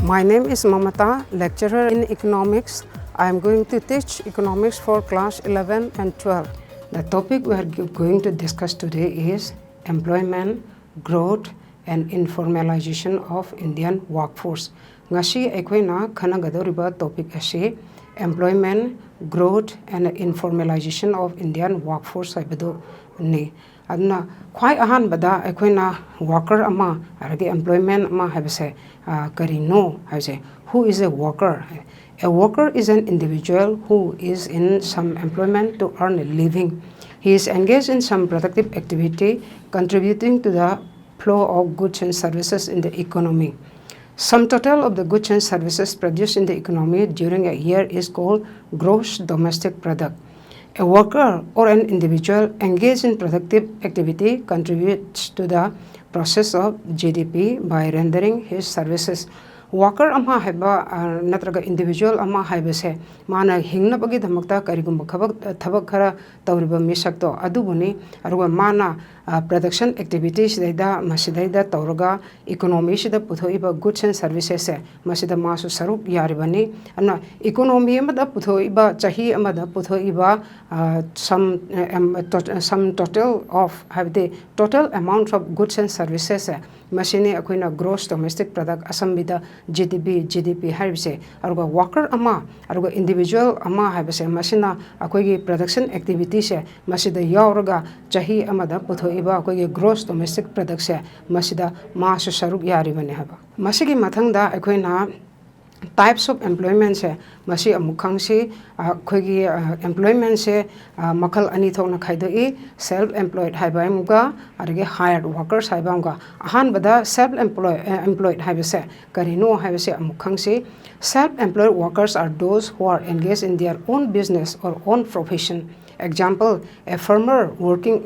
My name is Mamata, lecturer in economics. I am going to teach economics for class 11 and 12. The topic we are going to discuss today is employment, growth, and informalization of Indian workforce. Ngasi aikoina khanagadoriba topic ase employment, growth, and informalization of Indian workforce haibadu ni. Adna khwai ahanbada aikoina worker ama aragi employment ama haibase karino haise who is a worker. A worker is an individual who is in some employment to earn a living. He is engaged in some productive activity contributing to the flow of goods and services in the economy. Sum total of the goods and services produced in the economy during a year is called gross domestic product. A worker or an individual engaged in productive activity contributes to the process of GDP by rendering his services. Worker ama haiba natraga individual ama haibase mana hingna bagi dhamakta karigum thabak khara tawriba misakto adubuni aruga mana production activities daida masidaida tawraga economy sida puthoiba goods and services masida masu sarup yaribani ana economy amada puthoiba chahi amada puthoiba some total of have the total amount of goods and services machine akoina gross domestic product asambida GDP haibse aruga worker ama aruga individual ama haibse machina akoigi production activity se masida yauraga chahi amada puthoiba akoigi gross domestic product se masida masu saruk yaribane haba masigi mathangda akoina types of employment se masi amukhang se akoigi employment se makhal ani thokna khaidoi self employed haiba amuga arage hired workers haiba amuga ahan bada self employed haibase karino haibase amukhang se self employed workers are those who are engaged in their own business or own profession. Example, a farmer working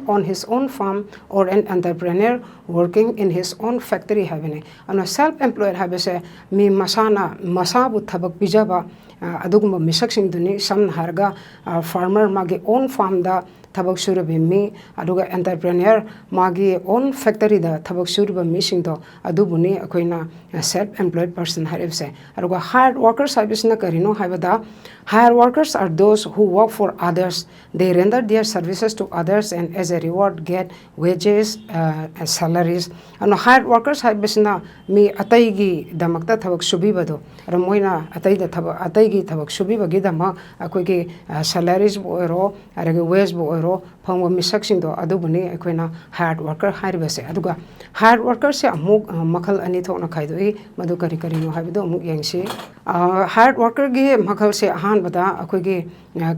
on his own farm or an entrepreneur working in his own factory habine. And self-employed habise mi masana masabu thabak bijaba aduguma misaksing duni sam harga farmer magi own farm da thabak surabi mi aduga entrepreneur magi own factory da thabak surabi mi singdo adubuni akoina self-employed person haribse aduga hired workers habisna karino habada hired workers are those who work for others. They render their services to others and as a reward get wages and salaries. And hired workers habisna mi ataigi damakta thabak subibado ramoina ataida thabak ataigi thabak subibagi dama akoigi salaries bo ero arage wage bo ero phangwa misaksing do adubuni akoina hired worker haribase aduga hired workers se amuk makhal ani thokna khaidoi madu kari kari no habido amuk yengsi hired worker gi makhal se bada akoigi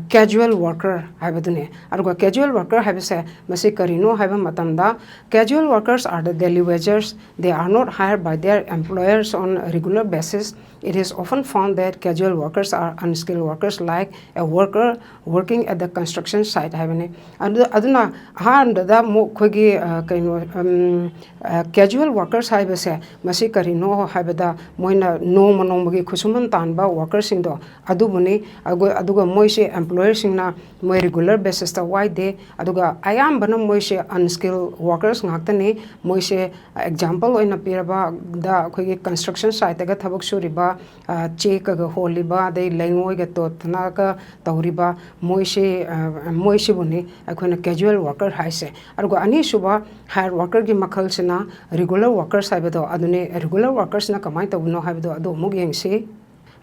casual worker haibadune aruga casual worker habise masi karino haiba matamda casual workers are the daily wagers. They are not hired by their employers on a regular basis. It is often found that casual workers are unskilled workers like a worker working at the construction site haibane aduna da mo khogi kaino casual workers haibase masi karino haibada moina no monomagi khusuman tanba workers singdo adubuni aduga moise employers singna moi regular basis ta why de aduga ayam bana moise unskilled workers ngaktani moise example oina piraba da khogi construction site ga thabak suriba check ga holiba de lengoi ga totna ka tawriba moise buni akhona casual worker haise aduga ani suba hired worker gi makhal sina regular workers haibado adune regular workers na kamai tawno haibado adu mug yengse.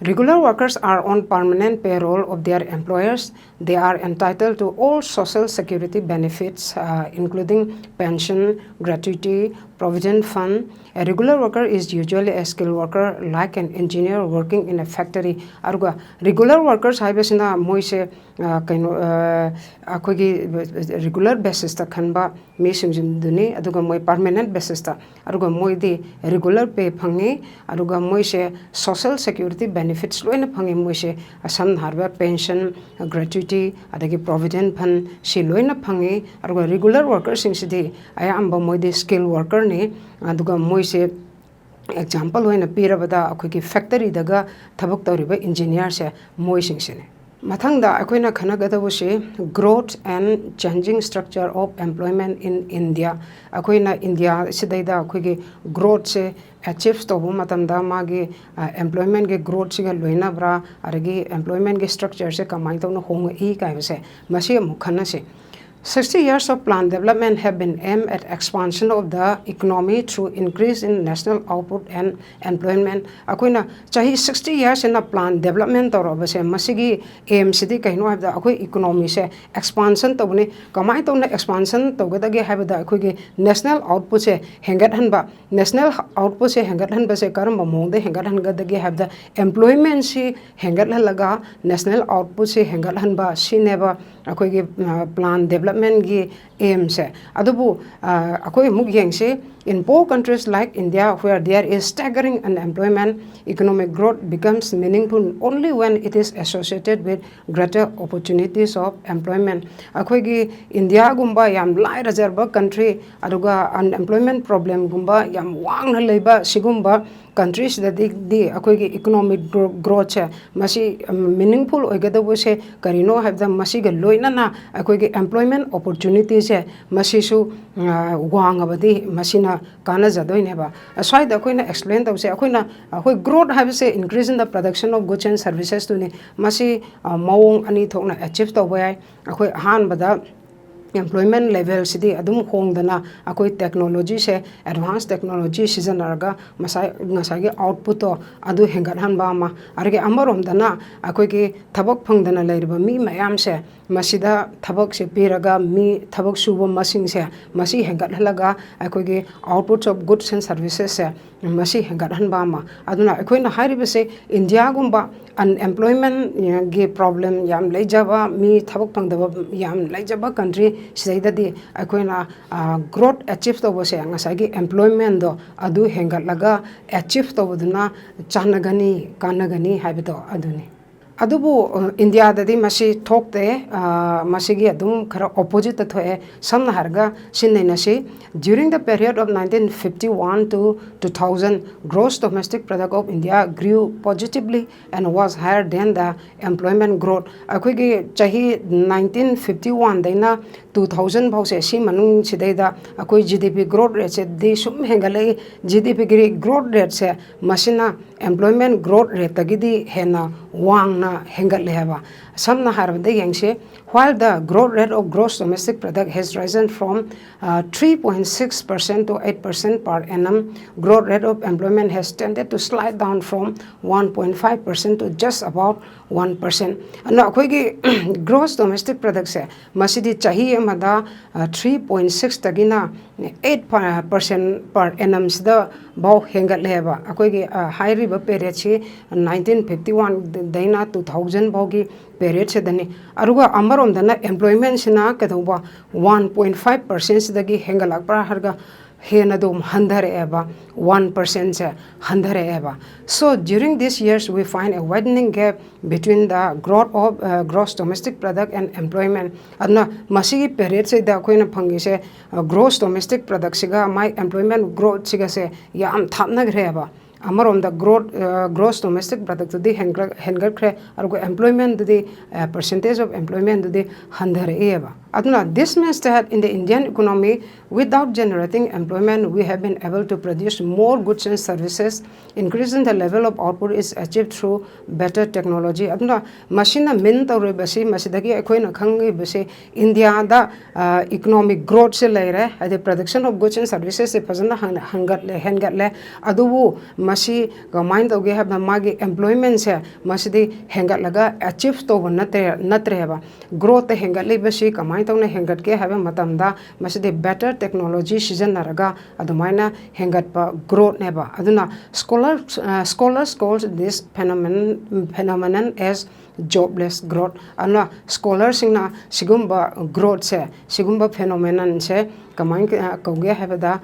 Regular workers are on permanent payroll of their employers. They are entitled to all social security benefits, including pension, gratuity, provident fund. A regular worker is usually a skilled worker like an engineer working in a factory. Aruga regular workers haibesina moise kaino akogi regular basis ta khanba mesim duni aduga moi permanent basis ta aruga moi di regular pay phangi aruga moise social security benefits loina phangi moise asam harba pension gratuity adagi provident fund si loina phangi aruga regular workers sing sidi ayamba moi di skilled worker ni aduga moise example hoina pirabada akogi factory daga thabak tawriba engineer se moi sing sine Mathangda akoina khanagadabushi growth and changing structure of employment in India. Akoina India sidaida akoigi growth se achieve to matamda magi employment ge growth siga loina bra aragi employment ge structure se kamai to no hong e kai se masi mukhana se 60 years of plan development have been aimed at expansion of the economy through increase in national output and employment. Akoina chahi 60 years in a plan development or obase masigi aim city kaino have the akoi economy se expansion to bune kamai to na expansion to gadage have the akoi national output se hengat hanba national output se hengat hanba se karam mong de hengat han gadage have the employment se hengat laga national output se hengat hanba sineba akoi plan development gi aim se adubu akoi mug yeng se in poor countries like India where there is staggering unemployment economic growth becomes meaningful only when it is associated with greater opportunities of employment akoi gi India gumba yam lai reserve country aduga unemployment problem gumba yam wang leiba sigumba countries that the akoi economic growth masi meaningful oigadabu se karino have the masi ga loina na akoi employment opportunities masi su wang abadi masina kana jadoine ba aswai da koina explain tawse akoina akoi growth have se increase in the production of goods and services to ne masi mawong ani thokna achieve to bai akoi han bada employment level sidi adum hongdana akoi technology se advanced technology sijanarga masai output to adu hengat hanba ma arge amarom dana akoi ge thabak phangdana leirba mi mayam se masida thabak se piraga mi thabak subo masing se masi hengat halaga akoi ge outputs of goods and services se masi hengat hanba ma aduna akoi na hairibe se India gumba unemployment ge problem yam leijaba mi thabak phangdaba yam leijaba country sidaidadi akoina growth achieve to bose ngasagi employment do adu hengatlaga achieve to buduna chanagani kanagani haibito aduni adubu India dadi masi thokte masigi adum khara opposite thoe samna harga sinnaina si during the period of 1951 to 2000 gross domestic product of India grew positively and was higher than the employment growth akoigi chahi 1951 daina 2000 bause si manung sidaida akoi GDP growth rate se de sum hengalai GDP growth rate se masina employment growth rate tagidi hena wang na hengat lehaba samna harabde yengse while the growth rate of gross domestic product has risen from 3.6% to 8% per annum growth rate of employment has tended to slide down from 1.5% to just about 1% ana akoigi gross domestic product se masidi chahi amada 3.6 tagina 8% per annum sida bau hengat lehaba akoigi high river period chi 1951 daina 2000 baugi period se dani aruga amarom dana employment sina kadauba 1.5% sidagi hengalak pra harga henadum handare eba 1% se handare eba so during these years we find a widening gap between the growth of gross domestic product and employment adna masigi period se da koina phangi se gross domestic product siga my employment growth siga se yam thapna greba amarom the growth gross domestic product to the hengar kre argo employment to the percentage of employment to the handare eba aduna this means that in the Indian economy without generating employment we have been able to produce more goods and services increasing the level of output is achieved through better technology aduna machine min tawre basi masidagi ekoina khangi basi India da economic growth se leire the production of goods and services se fazana hangat le adubu masi mind toge have magi employment se masidi hengat laga achieve to natre ba growth hengat le basi kamai tawna hengat ke have matamda masidi better technology season naraga adumaina hengat pa growth neba aduna scholars calls this phenomenon as jobless growth ana scholars singna sigumba growth se sigumba phenomenon se kamai kauge have the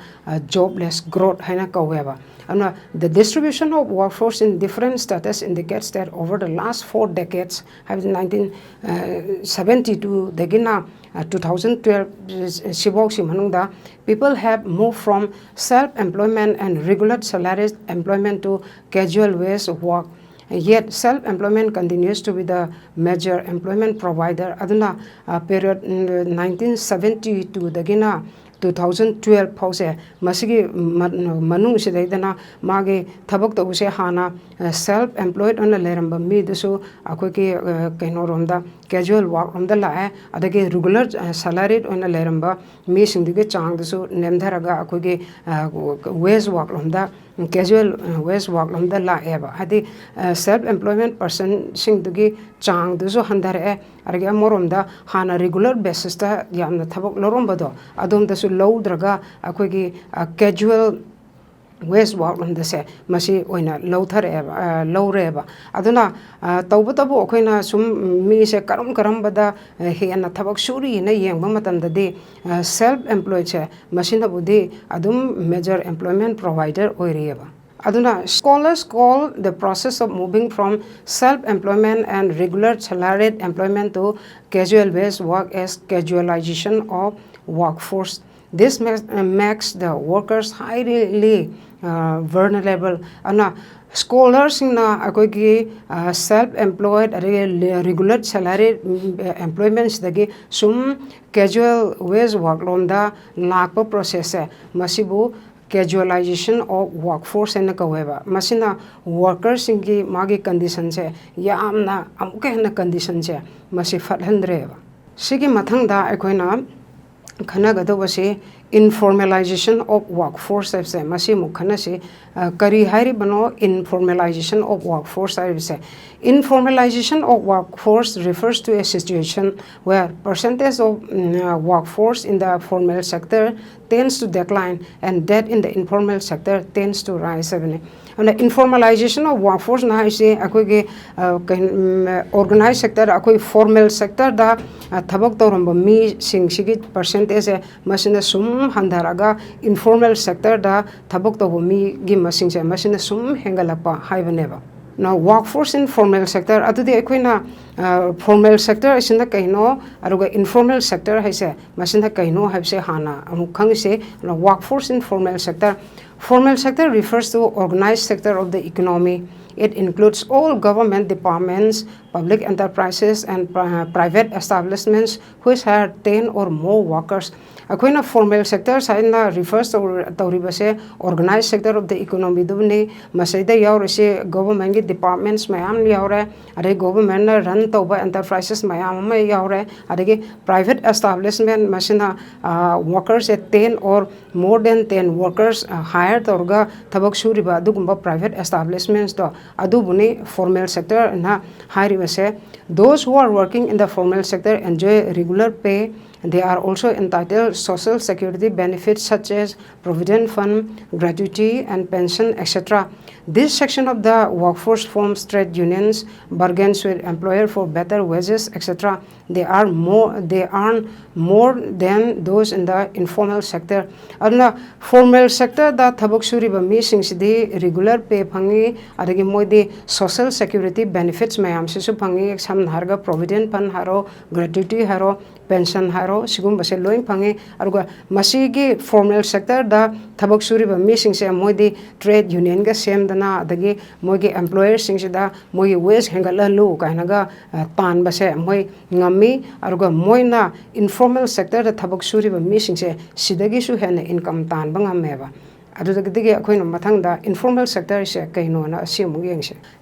jobless growth haina kauweba and the distribution of workforce in different status indicates that over the last 4 decades, 1970 to 2012, people have moved from self-employment and regular salaried employment to casual ways of work. Yet self-employment continues to be the major employment provider. Aduna period 1972 dagina 2012 phause masigi manung sidaidana mage thabak tawse hana self employed on leramba mi desu akoi ki kaino romda casual work romda la adage regular salaried on leramba mi singdige chang desu nemdharaga akoi ki wage work romda casual wage work lomda la eba hadi self employment person singdugi chang duso handare arge moromda hana regular basis ta yamna thabak loromba do adom da su low draga akoi gi casual wage work lomda se masi oina low thare low reba aduna tawba tabu akoina sum mi se karam bada he na thabak suri na yengba matam da de self employed che machine budi adum major employment provider oireba. Aduna scholars call the process of moving from self-employment and regular salaried employment to casual based work as casualization of workforce. This makes the workers highly vulnerable. Ana scholars na akogi self-employed regular salaried employments dagi sum casual wage work lomda lakpa process masibu casualization of workforce and kaweba masina workers ingi magi condition se yamna amuke na condition se masi fathandreba sigi mathangda akoina khana gadobase informalization of workforce se masi mukhana se kari hairi bano informalization of workforce se informalization of workforce refers to a situation where percentage of workforce in the formal sector tends to decline and that in the informal sector tends to rise. And the informalization of workforce na ise akoi organized sector akoi formal sector da thabak toramba mi singsigi percentage masina sum handaraga informal sector da thabak tobo mi gi masingse masina sum hengalapa haibaneba. Now workforce in formal sector adudi akoina formal sector isina kaino aruga informal sector haise masina kaino habse hana amuk khangse workforce in formal sector. Formal sector refers to organized sector of the economy. It includes all government departments, public enterprises, and private establishments which hire 10 or more workers. Akoina formal sector saina refers to tauribase organized sector of the economy dubni masaida yaurese government departments mayam yaure are government run toba enterprises mayam yaure are private establishment masina workers at 10 or more than 10 workers hired orga thabak suriba dugumba private establishments do adubuni formal sector na hairibase. Those who are working in the formal sector enjoy regular pay. They are also entitled social security benefits such as provident fund, gratuity, and pension, etc. This section of the workforce forms trade unions, bargains with employer for better wages, etc. They earn more than those in the informal sector. Aduna formal sector da thabak suriba mi singsidi regular pay phangi adagi moidi social security benefits mayam sisu phangi exam harga provident fund haro gratuity haro pension haro sigum base loing phangi aruga masigi formal sector da thabak suriba mi singse moidi trade union ga sem dana adagi moigi employer singsida moigi wage hengala lu kainaga tan base moi ngami aruga moina informal sector da thabak suriba mi singse sidagi su hena income tan bangameba. Informal sector is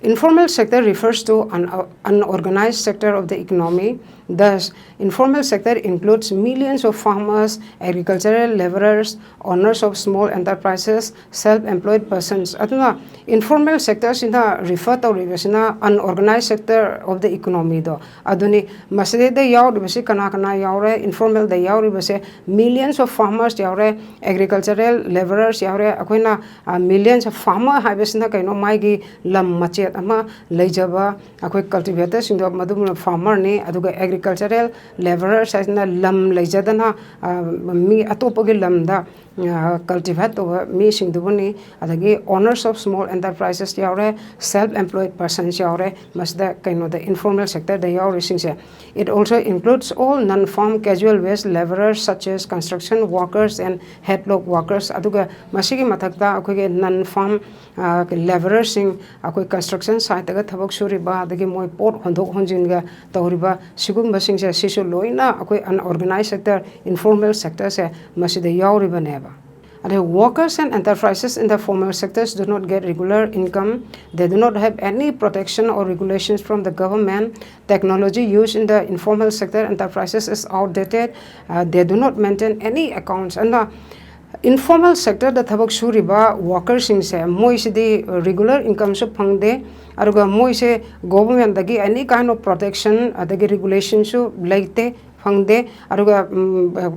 informal sector refers to an unorganized sector of the economy. Thus, informal sector includes millions of farmers, agricultural laborers, owners of small enterprises, self-employed persons. Atuna informal sectors refer to unorganized sector of the economy. Aduni masade da yauribase kana yaure informal da yauribase millions of farmers yaure agricultural laborers yaure akoina millions of farmer habesna kaino maigi lam machet ama leijaba akoi cultivators indo madum farmer ne aduga agricultural laborers asina lam leijadana mi atopogi lamda cultivate to mi singdubuni adagi owners of small enterprises yaure self employed persons yaure masda kaino the informal sector the yaure singse. It also includes all non farm casual waste laborers such as construction workers and headlock workers aduga masigi mathakta akoge non farm laborers sing akoi construction site ga thabak suriba adagi moi pot hondok honjinga tawriba sigumba singse sisu loina akoi unorganized sector informal sector se masida yauriba neba. The workers and enterprises in the formal sectors do not get regular income. They do not have any protection or regulations from the government. Technology used in the informal sector enterprises is outdated. They do not maintain any accounts. And the informal sector the thabak suriba workers sing se moi sidi regular income so phangde aruga moi se government dagi any kind of protection adagi regulations so laite phangde aruga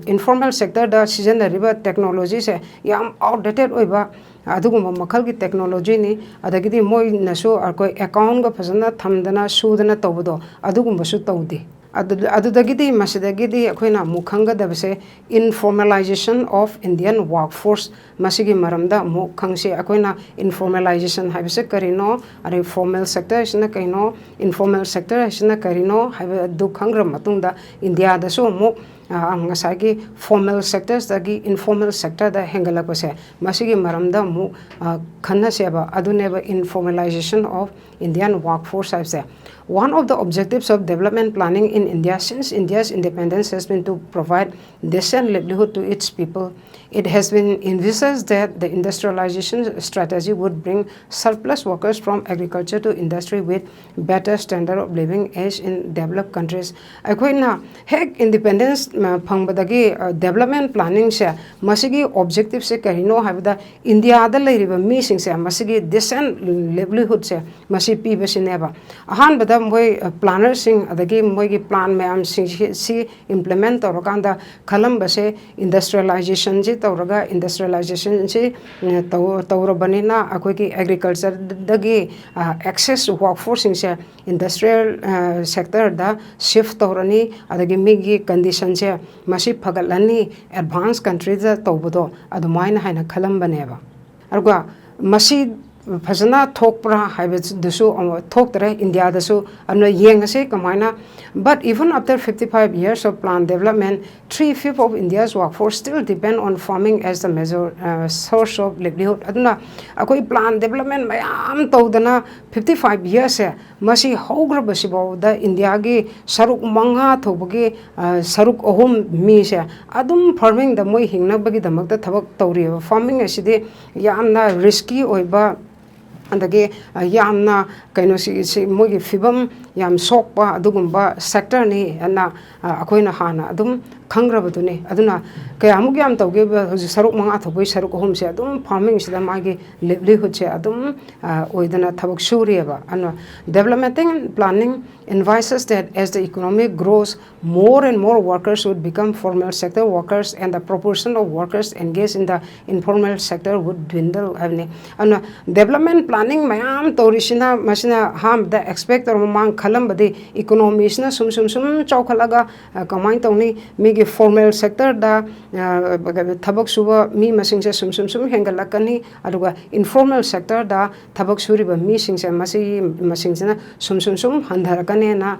informal sector da season riba technology se yam outdated oiba aduguma makhal gi technology ni adagi moi naso akoi account ga phasana thamdana sudana tawdo aduguma su tawde adudagidi masidagidi akoina mukhanga dabse informalization of Indian workforce masigi maramda mukhangse akoina informalization habse karino are formal sector isna kaino informal sector isna karino habe dukhangra matungda India da so mu angasagi formal sectors dagi informal sector da hengalakose masigi maramda mu khanna seba aduneba informalization of Indian workforce habse. One of the objectives of development planning in India since India's independence has been to provide decent livelihood to its people. It has been envisaged that the industrialization strategy would bring surplus workers from agriculture to industry with better standard of living as in developed countries. Akoina hek independence phangbadagi development planning se masigi objective se karino habda India da leiriba mi sing se masigi decent livelihood se masi pi besineba ahan bada moi planner sing adagi moi gi plan mayam si implement torokanda khalam base industrialization ji tawraga industrialization ji tawrabanina akoi ki agriculture dagi access workforce sing se industrial sector da shift tawrani adagi migi condition se masi phagalani advanced countries da tawbodo adumaina haina khalam baneba arga masi Fazana Thokpra Habidusu Thoktre India dasu and Yangase Kamina. But even after 55 years of plant development, 3/5 of India's workforce still depend on farming as the major source of livelihood. Aduna akoi plant development mayam tawdana 55 years masi hogra basibo the India gi saruk manga thobagi saruk ohum mi se adum farming the moi hingna bagi damak da thabak tawri farming asidi yamna risky oiba andage yamna kaino si mogi fibam yam sokpa adugumba sector ni ana akoina hana adum khangrabaduni aduna kayamuk yam tawge saruk manga thoboi saruk hom se adum farming sida magi livelihood se adum oidana thabak surieba ana development planning advises that as the economy grows more and more workers would become formal sector workers and the proportion of workers engaged in the informal sector would dwindle ana development planning mayam torishina masina ham the expect or mang khalam badi economy isna sum chaukhalaga kamain tawni migi formal sector da thabak suba mi masing se sum hengalakani aduga informal sector da thabak suriba mi sing se masing sina sum handharakani na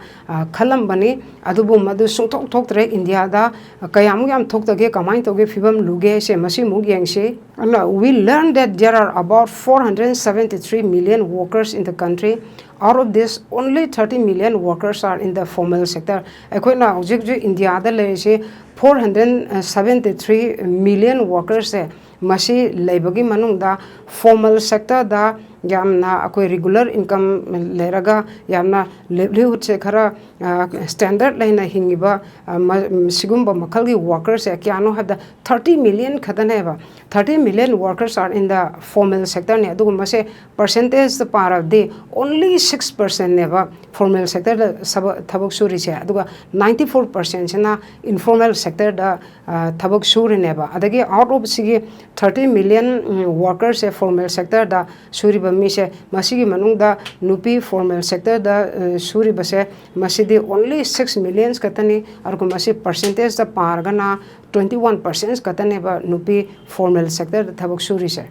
khalam bani adubu madu sungthok thoktre India da kayam yam thoktage kamain toge fibam luge se masi mug yangse we learned that there are about 473 million workers in the country. Out of this, only 30 million workers are in the formal sector. Akoina object India da le se 473 million workers se masi laibagi manung da formal sector da yamna akoi regular income leraga yamna livelihood se khara standard laina hingiba sigumba makalgi workers kyano have the 30 million khadaneba 30 million workers are in the formal sector ne aduguma se percentage the par of the only 6% neba formal sector da thabak suri se aduga 94% na informal sector da thabak suri neba adagi out of sigi 30 million workers formal sector da suri mise masigi manungda nupi formal sector da suri base masidi only 6 million katani arko masi percentage da pargana 21% katane ba nupi formal sector da thabak suri se.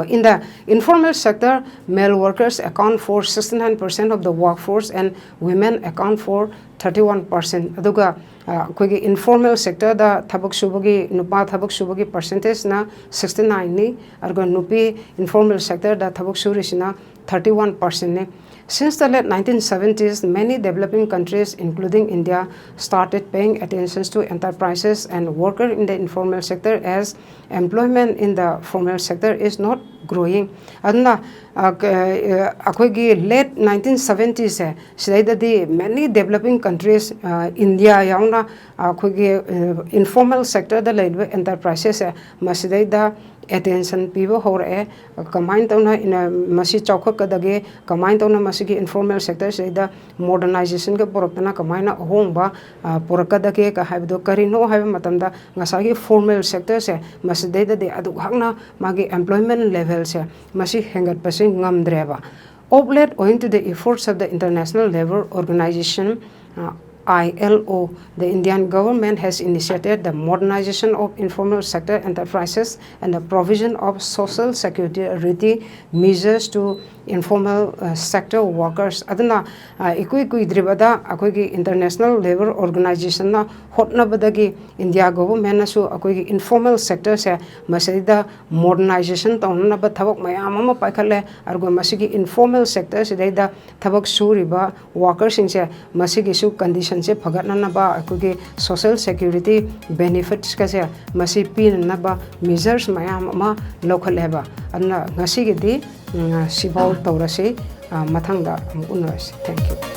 In the informal sector, male workers account for 69% of the workforce and women account for 31%. Aduga koigi informal sector da thabak subagi nupa thabak subagi percentage na 69 ni argo nupi informal sector da thabak suri sina 31% ne. Since the late 1970s, many developing countries, including India, started paying attention to enterprises and workers in the informal sector as employment in the formal sector is not growing. Adna late 1970s sidai many developing countries India yauna informal sector da leilwe enterprises masidai da attention pibo hore combine tawna in masi chawkha kadage combine tawna masi informal sector seida modernization ke porokna combine hongba porakadage ka habdo karino habe matamda ngasagi formal sector se masidai de adu hangna magi employment level se masi hengat pasing ngamdreba of late owing to the efforts of the International Labour Organization ILO, the Indian government has initiated the modernization of informal sector enterprises and the provision of social security measures to informal sector workers. Adana ikui dribada akoigi International Labour Organization na hotnabadagi India government nasu akoigi informal sector se masida modernization tawnna ba thabak mayam ama paikhalle argo masigi informal sector sidaida thabak suriba workers inse masigi su condition se phagatna ba akoigi social security benefits ka se masi pin na ba measures mayam ama lokhaleba adna ngasigi di Sibau Taurasi Mathanga Unrasi. Thank you.